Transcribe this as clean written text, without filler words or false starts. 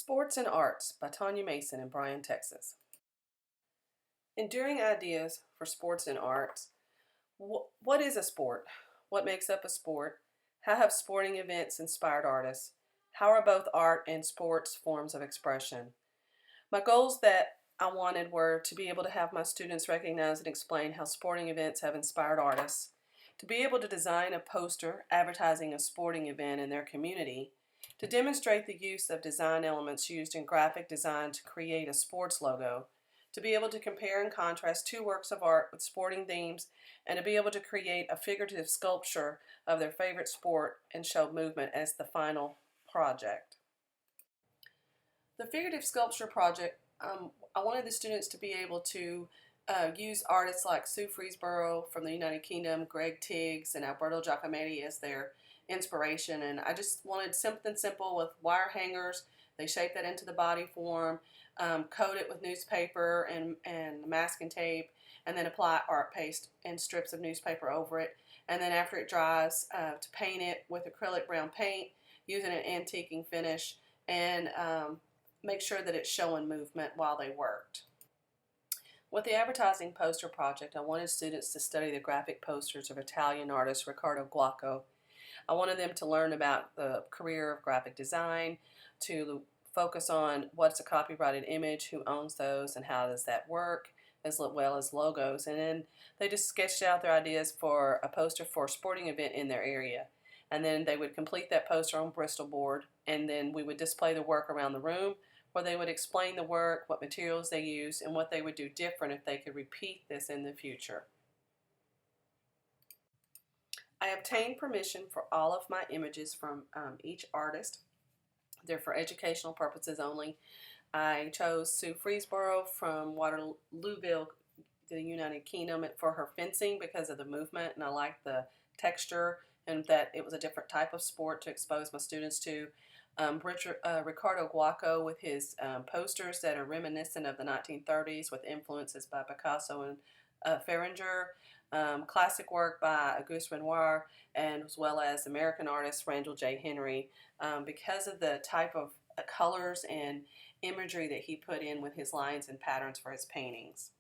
Sports and Arts by Tonja Mason in Bryan, Texas. Enduring ideas for sports and arts. What is a sport? What makes up a sport? How have sporting events inspired artists? How are both art and sports forms of expression? My goals that I wanted were to be able to have my students recognize and explain how sporting events have inspired artists, to be able to design a poster advertising a sporting event in their community, to demonstrate the use of design elements used in graphic design to create a sports logo, to be able to compare and contrast two works of art with sporting themes, and to be able to create a figurative sculpture of their favorite sport and show movement as the final project. The figurative sculpture project, I wanted the students to be able to use artists like Sue Freesborough from the United Kingdom, Greg Tiggs, and Alberto Giacometti as their inspiration. And I just wanted something simple with wire hangers. They shape that into the body form, coat it with newspaper and masking tape, and then apply art paste and strips of newspaper over it. And then after it dries, to paint it with acrylic brown paint using an antiquing finish, and make sure that it's showing movement while they worked. With the advertising poster project, I wanted students to study the graphic posters of Italian artist Riccardo Guacco. I wanted them to learn about the career of graphic design, to focus on what's a copyrighted image, who owns those, and how does that work, as well as logos. And then they just sketched out their ideas for a poster for a sporting event in their area. And then they would complete that poster on Bristol board, and then we would display the work around the room, where they would explain the work, what materials they used, and what they would do different if they could repeat this in the future. I obtained permission for all of my images from each artist. They're for educational purposes only. I chose Sue Freesborough from Waterlooville, the United Kingdom, for her fencing because of the movement, and I liked the texture and that it was a different type of sport to expose my students to. Riccardo Guacco with his posters that are reminiscent of the 1930s with influences by Picasso and Ferringer, classic work by Auguste Renoir, and as well as American artist Randall J. Henry, because of the type of colors and imagery that he put in with his lines and patterns for his paintings.